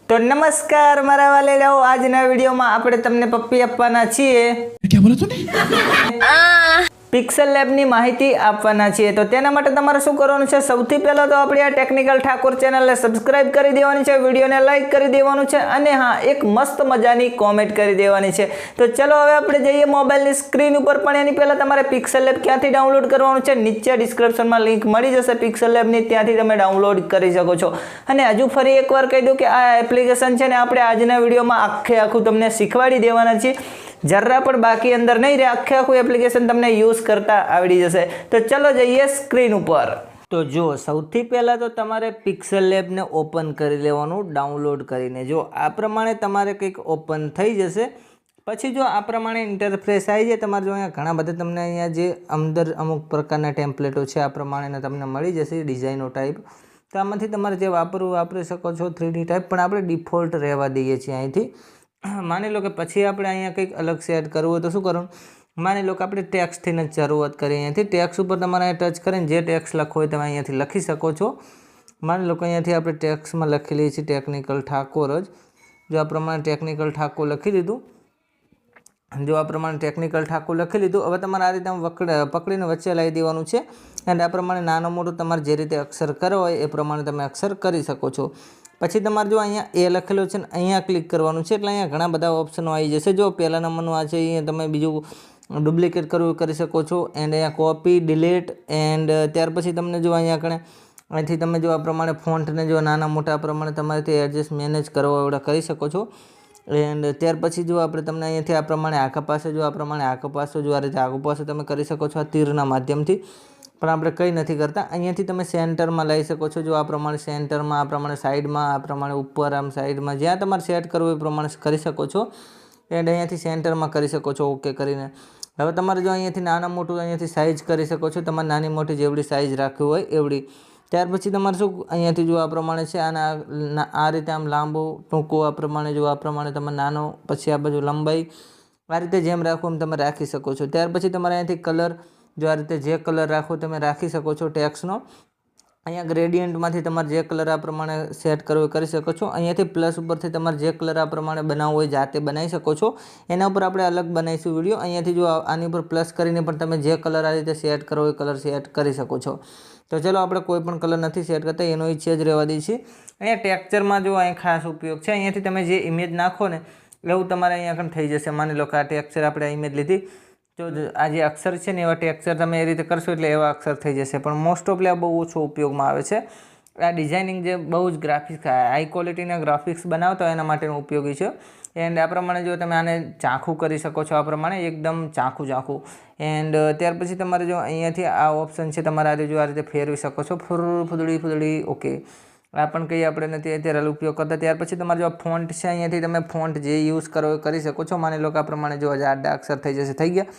तो नमस्कार मारा वाले जाओ आज ना वीडियो में आपणे तमने पप्पी आपवाना छीए। क्या बोला तूने? पिक्सेललैब ની માહિતી આપવાના છીએ તો તેના માટે તમારે શું કરવાનું છે સૌથી પહેલા તો આપણી આ ટેકનિકલ ઠાકોર ચેનલને સબસ્ક્રાઇબ કરી દેવાની છે, વિડિયોને લાઈક કરી દેવાનું છે અને હા એક મસ્ત મજાની કોમેન્ટ કરી દેવાની છે। તો ચલો હવે આપણે જઈએ મોબાઈલની સ્ક્રીન ઉપર, પણ એની પહેલા તમારે PixelLab ક્યાંથી ડાઉનલોડ કરવાનું છે નીચે ડિસ્ક્રિપ્શનમાં લિંક મળી જશે PixelLab ની, ત્યાંથી તમે ડાઉનલોડ કરી શકો છો। અને હજુ ફરી એકવાર કહી દઉં કે આ એપ્લિકેશન છે ને આપણે આજના વિડિયોમાં આખે આખું તમને શીખવાડી દેવાના છે, जर्रा पण बाकी अंदर नहीं रहे, आखे आखू एप्लिकेशन तमने यूज करता आवड़ी जशे। तो चलो जाइए स्क्रीन पर। तो जो सौथी पहला तो तमारे पिक्सेललेब ने ओपन करी लेवानुं डाउनलॉड करीने। जो आ प्रमाणे तमारे कंईक ओपन थई जशे, पछी जो आ प्रमाणे इंटरफेस आई जाए तमारे जो अहींया घणा बधा तमने अहींया जे अंदर अमुक प्रकारना टेम्पलेटो छे आ प्रमाणेना तमने मळी जशे डिजाइनो टाइप। तो आमांथी तमारे जे वापरવું वापरी शको छो 3D टाइप, पण આપણે डिफॉल्ट રહેવા દઈએ છીએ અહીંથી। मानी लो कि पछी आपणे अहींया कंईक अलग सेट करवुं होय तो शुं करवानुं, मानी लो कि आपणे टेक्स्टथी ज शरूआत करीए। अहींयाथी टेक्स्ट उपर तमारे अहींया टच करीने जे टेक्स्ट लखवो होय तमे अहींयाथी लखी शको छो। मानी लो कि अहींयाथी आपणे टेक्स्टमां लखी लईए छीए टेक्निकल ठाकोर ज। जो आ प्रमाणे टेक्निकल ठाकोर लखी दीधुं, जो आ प्रमाणे टेक्निकल ठाकोर लखी लीधुं। हवे तमारे आ रीते पकड़ीने वच्चे लावी देवानुं छे अने आ प्रमाणे नानो मोटो तमारे जे रीते अक्षर करवा होय ए प्रमाणे तमे अक्षर करी शको छो। पछी तमारे जो अहींया ए लखेलो छे ने अहींया क्लिक करवानुं छे એટલે अहींया घणा बधा ऑप्शनो आई जशे। जो पहेला नंबरनुं आ छे अहींया तमे बीजुं डुप्लिकेट करवुं करी शको छो, एंड अहींया कॉपी डिलीट एंड त्यार पछी तमने जो अहींया कणे અહીંથી તમે જો આ પ્રમાણે ફોન્ટને જો નાના મોટા પ્રમાણે તમારે તે એડજસ્ટ મેનેજ કરવા એવડા કરી શકો છો। એન્ડ ત્યાર પછી જો આપણે તમને અહીંયાથી આ પ્રમાણે આખા પાસે જો આ પ્રમાણે આખો પાસો જો આ રીતે આખો પાસો તમે કરી શકો છો આ તીરના માધ્યમથી, પણ આપણે કંઈ નથી કરતા। અહીંયાથી તમે સેન્ટરમાં લઈ શકો છો। જો આ પ્રમાણે સેન્ટરમાં, આ પ્રમાણે સાઈડમાં, આ પ્રમાણે ઉપર આમ સાઈડમાં જ્યાં તમારે સેટ કરવું એ પ્રમાણે કરી શકો છો। એન્ડ અહીંયાથી સેન્ટરમાં કરી શકો છો ઓકે કરીને। હવે તમારે જો અહીંયાથી નાના મોટું અહીંયાથી સાઇઝ કરી શકો છો, તમારે નાની મોટી જેવડી સાઇઝ રાખવી હોય એવડી। ત્યાર પછી તમારે શું અહીંયાથી જો આ પ્રમાણે છે આના આ રીતે આમ લાંબો ટૂંકો આ પ્રમાણે જો આ પ્રમાણે તમે નાનો પછી આ બાજુ લંબાઈ આ રીતે જેમ રાખો એમ તમે રાખી શકો છો। ત્યાર પછી તમારે અહીંયાથી કલર જો આ રીતે જે કલર રાખો તમે રાખી શકો છો ટેક્સ્ટનો। અહીંયા ગ્રેડિયન્ટમાંથી તમારે જે કલર આ પ્રમાણે સેટ કરવો એ કરી શકો છો। અહીંયાથી પ્લસ ઉપરથી તમારે જે કલર આ પ્રમાણે બનાવવો હોય જાતે બનાવી શકો છો। એના ઉપર આપણે અલગ બનાવીશું વિડીયો। અહીંયાથી જો આની ઉપર પ્લસ કરીને પણ તમે જે કલર આ રીતે સેટ કરવો એ કલર સેટ કરી શકો છો। तो चलो આપણે કોઈ પણ કલર નથી સેટ કરતા, એનો ઈચ્છે જ રહેવા દઈએ છીએ। અહીંયા ટેક્સચરમાં જો અહીં ખાસ ઉપયોગ છે, અહીંયાથી તમે જે ઇમેજ નાખો ને એવું તમારે અહીંયા પણ થઈ જશે। માની લો કે આ ટેક્સચર આપણે આ ઇમેજ લીધી, તો આ જે અક્ષર છે ને એવા ટેક્સચર તમે એ રીતે કરશો એટલે એવા અક્ષર થઈ જશે, પણ મોસ્ટ ઓફલી આ બહુ ઓછો ઉપયોગમાં આવે છે। આ ડિઝાઇનિંગ જે બહુ જ ગ્રાફિક્સ હાઈ ક્વોલિટીના ગ્રાફિક્સ બનાવતા હોય એના માટેનું ઉપયોગી છે। એન્ડ આ પ્રમાણે જો તમે આને ઝાંખું કરી શકો છો, આ પ્રમાણે એકદમ ઝાંખું ઝાંખું। એન્ડ ત્યાર પછી તમારે જો અહીંયાથી આ ઓપ્શન છે તમારે આ જો આ રીતે ફેરવી શકો છો, ફૂદડી ફૂદડી ઓકે, આ પણ કંઈ આપણે નથી અત્યારે ઉપયોગ કરતા। ત્યાર પછી તમારે જો ફોન્ટ છે અહીંયાથી તમે ફોન્ટ જે યુઝ કરો એ કરી શકો છો। માની લો કે આ પ્રમાણે જો આડા અક્ષર થઈ જશે, થઈ ગયા।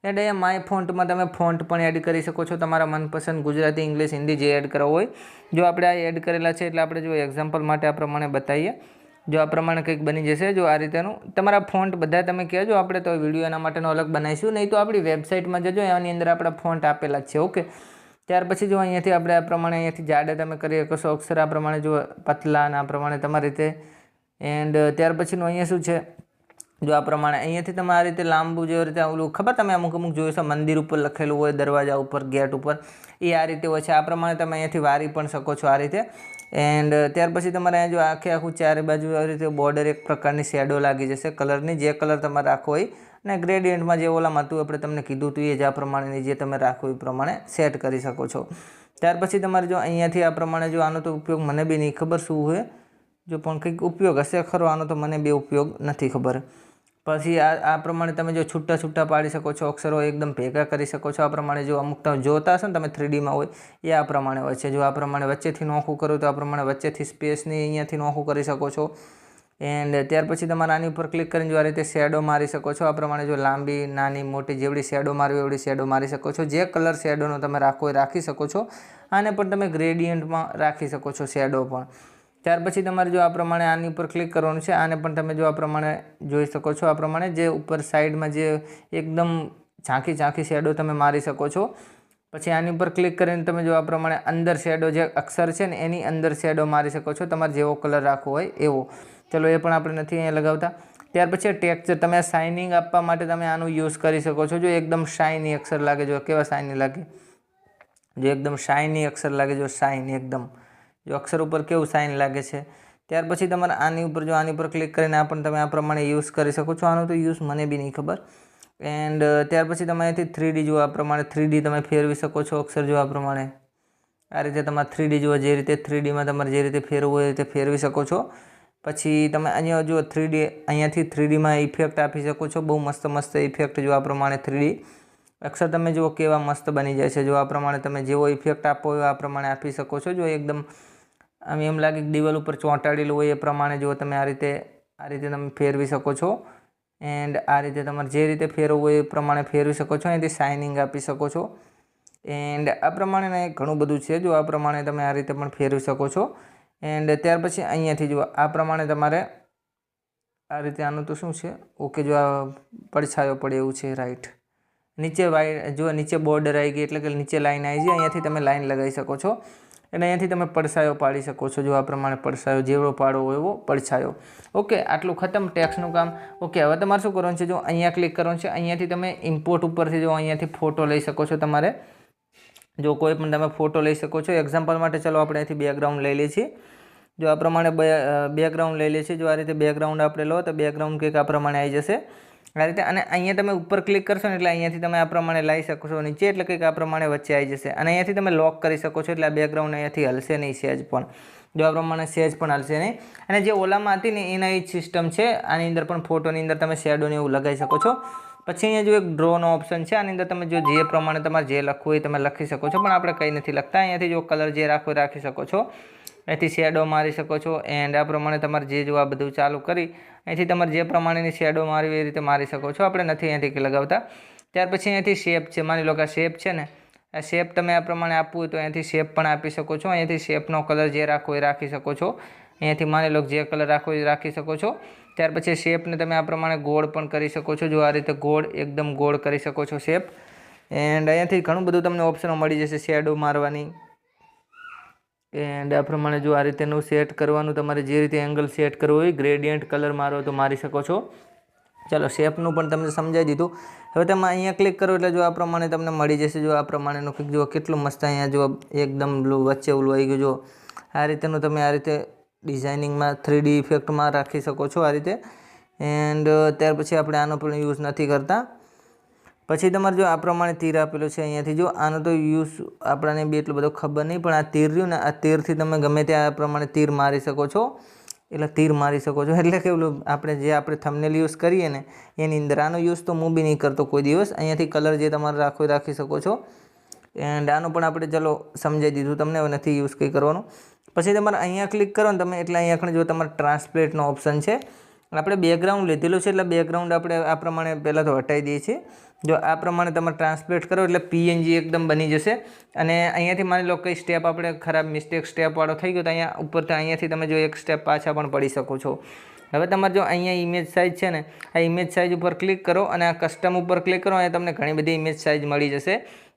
એન્ડ અહીંયા માય ફોન્ટમાં તમે ફોન્ટ પણ એડ કરી શકો છો, તમારા મનપસંદ ગુજરાતી, ઇંગ્લિશ, હિન્દી જે એડ કરવા હોય। જો આપણે આ એડ કરેલા છે એટલે આપણે જો એક્ઝામ્પલ માટે આ પ્રમાણે બતાવીએ, જો આ પ્રમાણે કંઈક બની જશે। જો આ રીતેનું તમારા ફોન્ટ બધા તમે કહેજો, આપણે તો વિડીયો એના માટેનો અલગ બનાવીશું, નહીં તો આપણી વેબસાઇટમાં જજો એની અંદર આપણા ફોન્ટ આપેલા જ છે ઓકે। ત્યાર પછી જો અહીંયાથી આપણે આ પ્રમાણે અહીંયાથી જાડે તમે કરી શકો છો અક્ષર આ પ્રમાણે જો પતલા અને આ પ્રમાણે તમારી રીતે। એન્ડ ત્યાર પછીનું અહીંયા શું છે જો આ પ્રમાણે અહીંયાથી તમે આ રીતે લાંબુ જેવી રીતે ઓલું ખબર તમે અમુક જોયું છે મંદિર ઉપર લખેલું હોય, દરવાજા ઉપર, ગેટ ઉપર, એ આ રીતે હોય છે। આ પ્રમાણે તમે અહીંયાથી વારી પણ શકો છો આ રીતે। એન્ડ ત્યાર પછી તમારે અહીંયા જો આખે આખું ચારે બાજુ આવી રીતે બોર્ડર એક પ્રકારની શેડો લાગી જશે કલરની, જે કલર તમારે રાખવો હોય। અને ગ્રેડિયન્ટમાં જે ઓલામાં હતું આપણે તમને કીધું હતું એ જ આ પ્રમાણેની જે તમે રાખો એ પ્રમાણે સેટ કરી શકો છો। ત્યાર પછી તમારે જો અહીંયાથી આ પ્રમાણે જો આનો તો ઉપયોગ મને બી નહીં ખબર શું હોય, જો પણ કંઈક ઉપયોગ હશે ખરો આનો, તો મને બી ઉપયોગ નથી ખબર। પછી આ પ્રમાણે તમે જો છૂટા છૂટા પાડી શકો છો અક્ષરો, એકદમ ભેગા કરી શકો છો। આ પ્રમાણે જો અમુક તમે જોતા હશો ને તમે 3Dમાં હોય એ આ પ્રમાણે હોય છે। જો આ પ્રમાણે વચ્ચેથી નોખું કરો તો આ પ્રમાણે વચ્ચેથી સ્પેસની અહીંયાથી નોખું કરી શકો છો। એન્ડ ત્યાર પછી તમારે આની ઉપર ક્લિક કરીને જો આ રીતે શેડો મારી શકો છો। આ પ્રમાણે જો લાંબી નાની મોટી જેવડી શેડો મારવી એવડી શેડો મારી શકો છો। જે કલર શેડોનો તમે રાખો એ રાખી શકો છો। આને પણ તમે ગ્રેડિયન્ટમાં રાખી શકો છો શેડો પણ। ત્યાર પછી તમારે જો આ પ્રમાણે આની ઉપર ક્લિક કરવાનું છે, આને પણ તમે જો આ પ્રમાણે જોઈ શકો છો। આ પ્રમાણે જે ઉપર સાઈડમાં જે એકદમ ઝાંખી ઝાંખી શેડો તમે મારી શકો છો। પછી આની ઉપર ક્લિક કરીને તમે જો આ પ્રમાણે અંદર શેડો જે અક્ષર છે ને એની અંદર શેડો મારી શકો છો, તમારે જેવો કલર રાખવો હોય એવો। ચલો એ પણ આપણે નથી અહીંયા લગાવતા. ત્યાર પછી ટેક્સચર, તમે આ શાઇનિંગ આપવા માટે તમે આનું યુઝ કરી શકો છો. જો એકદમ શાઇની અક્ષર લાગે, જો કેવા શાઇની લાગે, જો એકદમ શાઇની અક્ષર લાગે, જો શાઇન એકદમ, જો અક્ષર ઉપર કેવું શાઇન લાગે છે. ત્યાર પછી તમારે આની ઉપર, જો આની ઉપર ક્લિક કરીને આ પણ તમે આ પ્રમાણે યુઝ કરી શકો છો. આનો તો યુઝ મને બી નહીં ખબર. એન્ડ ત્યાર પછી તમે અહીંથી 3D જો આ પ્રમાણે 3D તમે ફેરવી શકો છો. અક્ષર જો આ પ્રમાણે આ રીતે તમારે 3D જુઓ, જે રીતે 3Dમાં તમારે જે રીતે ફેરવવું હોય એ રીતે ફેરવી શકો છો. પછી તમે અહીંયા જો 3D, અહીંયાથી 3Dમાં ઇફેક્ટ આપી શકો છો. બહુ મસ્ત મસ્ત ઇફેક્ટ જો આ પ્રમાણે 3D અક્ષર તમે જુઓ કેવા મસ્ત બની જાય છે. જો આ પ્રમાણે તમે જેવો ઇફેક્ટ આપો હોય આ પ્રમાણે આપી શકો છો. જો એકદમ આમ એમ લાગે કે દિવાલ ઉપર ચોંટાડેલું હોય એ પ્રમાણે જો તમે આ રીતે તમે ફેરવી શકો છો. એન્ડ આ રીતે તમારે જે રીતે ફેરવવું હોય એ પ્રમાણે ફેરવી શકો છો. અહીંથી શાઇનિંગ આપી શકો છો. એન્ડ આ પ્રમાણે ઘણું બધું છે. જો આ પ્રમાણે તમે આ રીતે પણ ફેરવી શકો છો. એન્ડ ત્યાર પછી અહીંયાથી જો આ પ્રમાણે તમારે આ રીતે, આનું તો શું છે, ઓકે, જો આ પડછાયો પડે એવું છે, રાઈટ. નીચે જો નીચે બોર્ડર આવી ગઈ એટલે કે નીચે લાઈન આવી જાય, અહીંયાથી તમે લાઈન લગાવી શકો છો. અને અહીંયાથી તમે પડછાયો પાડી શકો છો. જો આ પ્રમાણે પડછાયો જેવો પાડો હોય એવો પડછાયો. ઓકે, આટલું ખતમ ટેક્સનું કામ. ઓકે, હવે તમારે શું કરવાનું છે, જો અહીંયા ક્લિક કરવાનું છે. અહીંયાથી તમે ઇમ્પોર્ટ ઉપરથી જો અહીંયાથી ફોટો લઈ શકો છો. તમારે જો કોઈ પણ તમે ફોટો લઈ શકો છો. એક્ઝામ્પલ માટે ચલો આપણે અહીંથી બેકગ્રાઉન્ડ લઈ લઈએ છીએ. જો આ પ્રમાણે બેકગ્રાઉન્ડ લઈ લઈએ છીએ. જો આ રીતે બેકગ્રાઉન્ડ આપણે લો તો બેકગ્રાઉન્ડ કંઈક આ પ્રમાણે આવી જશે આ રીતે. અને અહીંયા તમે ઉપર ક્લિક કરશો ને એટલે અહીંયાથી તમે આ પ્રમાણે લાવી શકો છો નીચે, એટલે કંઈક આ પ્રમાણે વચ્ચે આવી જશે. અને અહીંયાથી તમે લોક કરી શકો છો, એટલે આ બેકગ્રાઉન્ડ અહીંયાથી હલશે નહીં સહેજ પણ. જો આ પ્રમાણે સહેજ પણ હલશે નહીં. અને જે ઓલામાં હતી ને એના એ જ સિસ્ટમ છે. આની અંદર પણ ફોટોની અંદર તમે શેડોને એવું લગાવી શકો છો. પછી અહીંયા જો એક ડ્રોનો ઓપ્શન છે. આની અંદર તમે જો જે પ્રમાણે તમારે જે લખવું હોય તમે લખી શકો છો. પણ આપણે કંઈ નથી લખતા. અહીંયાથી જો કલર જે રાખવો એ રાખી શકો છો. અહીંથી શેડો મારી શકો છો. એન્ડ આ પ્રમાણે તમારે જે જો આ બધું ચાલુ કરી અહીંથી તમારે જે પ્રમાણેની શેડો મારવી એ રીતે મારી શકો છો. આપણે નથી અહીંયાથી લગાવતા. ત્યાર પછી અહીંયાથી શેપ છે. માની લો કે આ શેપ છે ને, આ શેપ તમે આ પ્રમાણે આપવું હોય તો અહીંયાથી શેપ પણ આપી શકો છો. અહીંયાથી શેપનો કલર જે રાખવો એ રાખી શકો છો. અહીંયાથી માની લો જે કલર રાખવો એ રાખી શકો છો. ત્યાર પછી શેપને તમે આ પ્રમાણે ગોળ પણ કરી શકો છો. જો આ રીતે ગોળ, એકદમ ગોળ કરી શકો છો શેપ. એન્ડ અહીંયાથી ઘણું બધું તમને ઓપ્શનો મળી જશે શેડો મારવાની. એન્ડ આ પ્રમાણે જો આ રીતેનું સેટ કરવાનું, તમારે જે રીતે એંગલ સેટ કરવો હોય, ગ્રેડિયન્ટ કલર મારો તો મારી શકો છો. ચલો, શેપનું પણ તમને સમજાવી દીધું. હવે તમે અહીંયા ક્લિક કરો એટલે જો આ પ્રમાણે તમને મળી જશે. જો આ પ્રમાણેનું કંઈક જો કેટલું મસ્ત અહીંયા જો એકદમ વચ્ચે ઓલું આવી ગયું. જો આ રીતેનું તમે આ રીતે ડિઝાઇનિંગમાં 3D ઇફેક્ટમાં રાખી શકો છો આ રીતે. એન્ડ ત્યાર પછી આપણે આનો પણ યુઝ નથી કરતા. પછી તમારે જો આ પ્રમાણે તીર આપેલું છે અહીંયાથી, જો આનો તો યુઝ આપણને બી એટલો બધો ખબર નહીં, પણ આ તીર રહ્યું ને, આ તીરથી તમે ગમે ત્યાં આ પ્રમાણે તીર મારી શકો છો. એટલે તીર મારી શકો છો એટલે કે આપણે થંબનેલ યુઝ કરીએ ને એની અંદર આનો યુઝ તો હું બી નહીં કરતો કોઈ દિવસ. અહીંયાથી કલર જે તમારે રાખવો એ રાખી શકો છો. એન્ડ આનો પણ આપણે ચલો સમજાવી દીધું તમને, હવે નથી યુઝ કંઈ કરવાનું. પછી તમારે અહીંયા ક્લિક કરો ને તમે એટલે અહીંયા જો તમારે ટ્રાન્સપ્લેટનો ઓપ્શન છે. આપણે બેકગ્રાઉન્ડ લીધેલું છે એટલે બેકગ્રાઉન્ડ આપણે આ પ્રમાણે પહેલાં તો હટાવી દઈએ છીએ. જો આ પ્રમાણે તમે ટ્રાન્સપ્લેટ કરો એટલે PNG એકદમ બની જશે. અને અહીંયાથી માની લો કઈ સ્ટેપ આપણે ખરાબ મિસ્ટેક સ્ટેપવાળો થઈ ગયો તો અહીંયા ઉપર તો અહીંયાથી તમે જો એક સ્ટેપ પાછા પણ પડી શકો છો. હવે તમારે જો અહીંયા ઇમેજ સાઇઝ છે ને, આ ઇમેજ સાઇઝ ઉપર ક્લિક કરો અને આ કસ્ટમ ઉપર ક્લિક કરો અને તમને ઘણી બધી ઇમેજ સાઇઝ મળી જશે.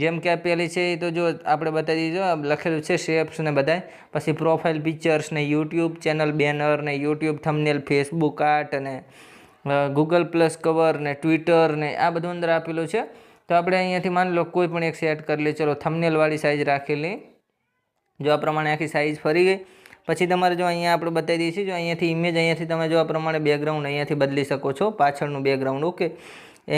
જેમ કે આ પહેલી છે એ તો જો આપણે બતાવી દીધો, લખેલું છે શેપ્સ ને બધાય. પછી પ્રોફાઇલ પિક્ચર્સ ને યુટ્યુબ ચેનલ બેનર ને યુટ્યુબ થંબનેલ, ફેસબુક આર્ટ અને ગૂગલ પ્લસ કવર ને ટ્વિટર ને આ બધું અંદર આપેલું છે. તો આપણે અહીંયાથી માની લો કોઈ પણ એક સેટ કરી લે. ચલો, થંબનેલવાળી સાઇઝ રાખેલી. જો આ પ્રમાણે આખી સાઇઝ ફરી ગઈ. પછી તમારે જો અહીંયા આપણે બતાવી દઈએ છીએ, જો અહીંયાથી ઇમેજ, અહીંયાથી તમે જો આ પ્રમાણે બેકગ્રાઉન્ડ અહીંયાથી બદલી શકો છો, પાછળનું બેકગ્રાઉન્ડ. ઓકે.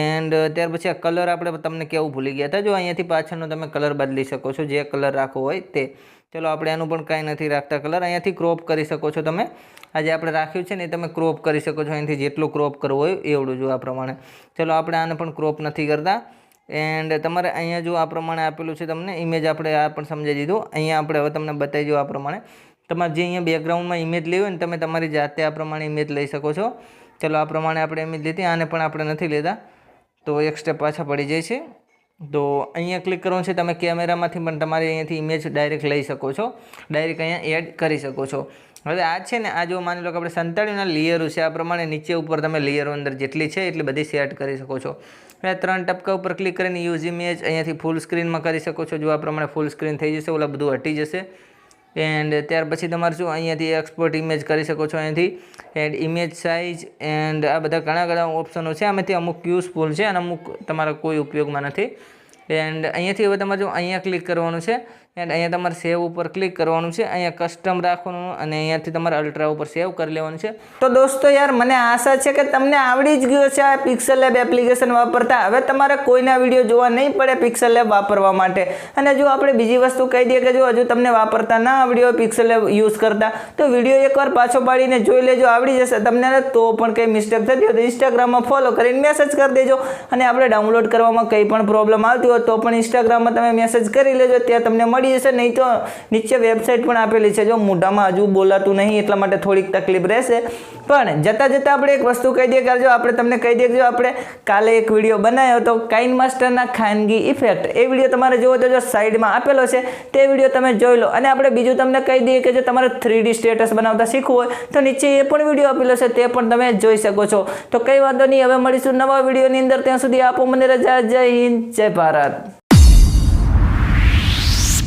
એન્ડ ત્યાર પછી આ કલર આપણે તમને કેવું ભૂલી ગયા હતા. જો અહીંયાથી પાછળનો તમે કલર બદલી શકો છો, જે કલર રાખવો હોય તે. ચલો, આપણે એનું પણ કાંઈ નથી રાખતા કલર. અહીંયાથી ક્રોપ કરી શકો છો તમે. આ જે આપણે રાખ્યું છે ને એ તમે ક્રોપ કરી શકો છો. અહીંથી જેટલું ક્રોપ કરવું હોય એવડું જો આ પ્રમાણે. ચલો, આપણે આને પણ ક્રોપ નથી કરતા. એન્ડ તમારે અહીંયા જો આ પ્રમાણે આપેલું છે તમને ઇમેજ, આપણે આ પણ સમજાવી દીધું. અહીંયા આપણે હવે તમને બતાવી દો આ પ્રમાણે. તમારે જે અહીંયા બેકગ્રાઉન્ડમાં ઇમેજ લેવી હોય ને તમે તમારી જાતે આ પ્રમાણે ઇમેજ લઈ શકો છો. ચલો, આ પ્રમાણે આપણે ઇમેજ લીધી. આને પણ આપણે નથી લેતા તો એક સ્ટેપ પાછા પડી જાય છે. તો અહીંયા ક્લિક કરવાનું છે. તમે કેમેરામાંથી પણ તમારે અહીંયાથી ઇમેજ ડાયરેક્ટ લઈ શકો છો, ડાયરેક્ટ અહીંયા એડ કરી શકો છો. હવે આ છે ને, આ જો માની લો કે આપણે 47ના લેયરો છે, આ પ્રમાણે નીચે ઉપર તમે લેયરો અંદર જેટલી છે એટલી બધી સેટ કરી શકો છો. હવે 3 ટપકા ઉપર ક્લિક કરીને યુઝ ઇમેજ અહીંયાથી ફૂલ સ્ક્રીનમાં કરી શકો છો. જો આ પ્રમાણે ફૂલ સ્ક્રીન થઈ જશે, ઓલા બધું હટી જશે. એન્ડ ત્યાર પછી તમારે શું અહીંયાથી એક્સપોર્ટ ઇમેજ કરી શકો છો અહીંયાથી, એન્ડ ઇમેજ સાઇઝ એન્ડ આ બધા ઘણા ઓપ્શનો છે. આમાંથી અમુક યુઝફુલ છે અને અમુક તમારા કોઈ ઉપયોગમાં નથી. એન્ડ અહીંયાથી હવે તમારે જો અહીંયા ક્લિક કરવાનું છે એન્ડ અહીંયા તમારે સેવ ઉપર ક્લિક કરવાનું છે, અહીંયા કસ્ટમ રાખવાનું અને અહીંયાથી તમારે અલ્ટ્રા ઉપર સેવ કરી લેવાનું છે. તો દોસ્તો યાર મને આશા છે કે તમને આવડી જ ગયો છે આ PixelLab એપ્લિકેશન વાપરતા. હવે તમારે કોઈના વિડીયો જોવા નહીં પડે PixelLab વાપરવા માટે. અને જો આપણે બીજી વસ્તુ કહી દઈએ કે જો હજુ તમને વાપરતા ના આવડ્યો PixelLab યુઝ કરતા તો વિડીયો એકવાર પાછો પાડીને જોઈ લેજો, આવડી જશે તમને. તો પણ કંઈ મિસ્ટેક થતી હોય તો ઇન્સ્ટાગ્રામમાં ફોલો કરીને મેસેજ કરી દેજો. અને આપણે ડાઉનલોડ કરવામાં કંઈ પણ પ્રોબ્લેમ આવતી હોય તો પણ ઇન્સ્ટાગ્રામમાં તમે મેસેજ કરી લેજો, ત્યાં તમને મળી જશે. નહીં તો નીચે વેબસાઇટ પણ આપેલી છે. જો મોઢામાં હજુ બોલાતું નહીં એટલા માટે થોડીક તકલીફ રહેશે. પણ જતાં આપણે એક વસ્તુ કહી દઈએ કે જો આપણે તમને કહી દઈએ કે જો આપણે કાલે એક વિડીયો બનાવ્યો તો કાઇન માસ્ટરના ખાનગી ઇફેક્ટ, એ વિડીયો તમારે જોવો તો જો સાઈડમાં આપેલો છે તે વિડીયો તમે જોઈ લો. અને આપણે બીજું તમને કહી દઈએ કે જો તમારે 3D સ્ટેટસ બનાવતા શીખવું હોય તો નીચે એ પણ વિડીયો આપેલો છે, તે પણ તમે જોઈ શકો છો. તો કંઈ વાંધો નહીં, હવે મળીશું નવા વિડીયોની અંદર. ત્યાં સુધી આપો મને રજા. જય હિન્દ, જય ભારત.